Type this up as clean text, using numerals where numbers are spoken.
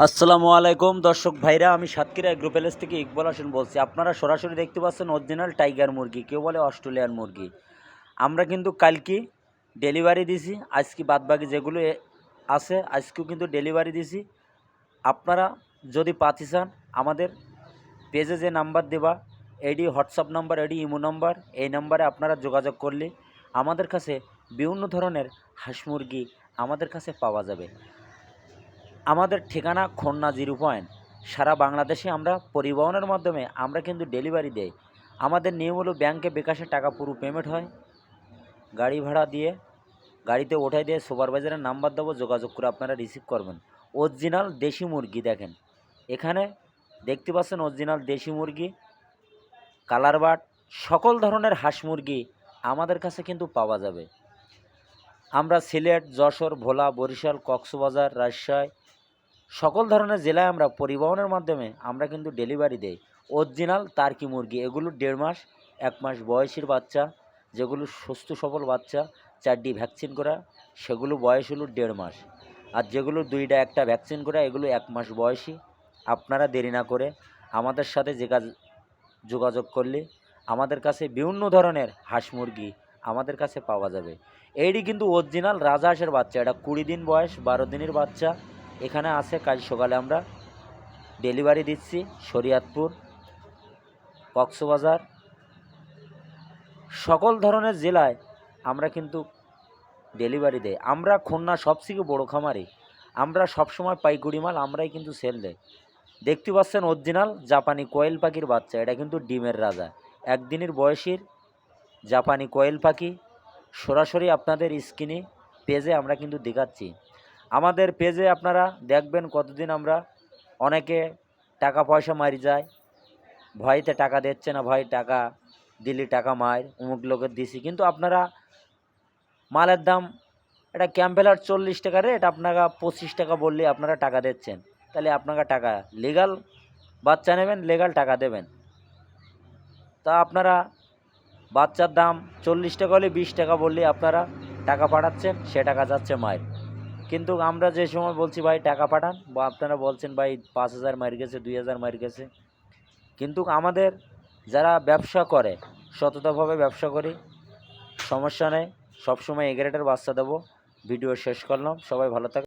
আসসালামু আলাইকুম দর্শক ভাইরা, আমি সাতক্ষীরা এগ্রো প্যালেস থেকে ইকবাল হোসেন বলছি। আপনারা সরাসরি দেখতে পাচ্ছেন অরিজিনাল টাইগার মুরগি, কেউ বলে অস্ট্রেলিয়ান মুরগি। আমরা কিন্তু কালকে ডেলিভারি দিছি, আজকে বাদবাকি যেগুলো আছে আজকেও কিন্তু ডেলিভারি দিছি। আপনারা যদি পাতি চান, আমাদের পেজে যে নাম্বার দেবা, এডি হোয়াটসঅ্যাপ নাম্বার, এডি ইমো নাম্বার, এই নাম্বারে আপনারা যোগাযোগ করলে আমাদের কাছে বিভিন্ন ধরনের হাঁস মুরগি আমাদের কাছে পাওয়া যাবে। আমাদের ঠিকানা খুলনা 0 পয়েন্ট। সারা বাংলাদেশে আমরা পরিবহনের মাধ্যমে আমরা কিন্তু ডেলিভারি দেই। আমাদের নিয়ম হলো ব্যাংকে বিকাশে টাকা পুরো পেমেন্ট হয়, গাড়ি ভাড়া দিয়ে গাড়িতে ওঠাই দিয়ে সুপারভাইজারের নাম্বার দেবো, যোগাযোগ করে আপনারা রিসিভ করবেন। অরিজিনাল দেশি মুরগি দেখেন, এখানে দেখতে পাচ্ছেন অরিজিনাল দেশি মুরগি, কালার বাট, সকল ধরনের হাঁস মুরগি আমাদের কাছে কিন্তু পাওয়া যাবে। আমরা সিলেট, যশোর, ভোলা, বরিশাল, কক্সবাজার, রাজশাহী সকল ধরনের জেলায় আমরা পরিবহনের মাধ্যমে আমরা কিন্তু ডেলিভারি দেই। অরিজিনাল টার্কি মুরগি, এগুলো 1.5 মাস 1 মাস বয়সের বাচ্চা, যেগুলো সুস্থ সবল বাচ্চা 4টি ভ্যাকসিন করা, সেগুলো বয়স হলো 1.5 মাস। আর যেগুলো 2টা 1টা ভ্যাকসিন করা, এগুলো 1 মাস বয়সী। আপনারা দেরি না করে আমাদের সাথে যোগাযোগ করলে আমাদের কাছে বিভিন্ন ধরনের হাঁস মুরগি আমাদের কাছে পাওয়া যাবে। এইটি কিন্তু অরিজিনাল রাজহাঁসের বাচ্চা, এটা 20 দিন বয়স, 12 দিনের বাচ্চা এখানে আছে। কাল সকালে আমরা ডেলিভারি দিচ্ছি শরীয়তপুর, কক্সবাজার, সকল ধরনের জেলায় আমরা কিন্তু ডেলিভারি দেই। আমরা খুলনা সবথেকে বড় খামারি, আমরা সবসময় পাইকারি মাল আমরাই কিন্তু সেল দেই। দেখতে পাচ্ছেন অরিজিনাল জাপানি কোয়েল পাখির বাচ্চা, এটা কিন্তু ডিমের রাজা, 1 দিনের বয়সের জাপানি কোয়েল পাখি। সরাসরি আপনাদের স্ক্রিনে পেজে আমরা কিন্তু দেখাচ্ছি। আমাদের পেজে আপনারা দেখবেন কতদিন আমরা অনেকে টাকা পয়সা মারি যায়, ভয়তে টাকা দিচ্ছে না, ভয় টাকা দিলি টাকা মার অমুক লোকের দিছি, কিন্তু আপনারা মালের দাম, এটা ক্যাম্পেলার 40 টাকা রেট, আপনারা 25 টাকা বললে আপনারা টাকা দিচ্ছেন, তাহলে আপনারা টাকা লিগাল বাচ্চা নেবেন, লিগাল টাকা দেবেন। তা আপনারা বাচ্চার দাম 40 টাকা হলে 20 টাকা বললে আপনারা টাকা পাঠাচ্ছেন, সে টাকা যাচ্ছে মায়ের। কিন্তু আমরা যে সময় বলছি ভাই টাকা পাঠান, বা আপনারা বলছেন ভাই 5,000 মার গেছে, 2,000 মার গেছে। কিন্তু আমাদের যারা ব্যবসা করে, সততাভাবে ব্যবসা করি, সমস্যা নেই, সবসময় এ গ্রেডের বাচ্চা দেবো। ভিডিও শেষ করলাম, সবাই ভালো থাকে।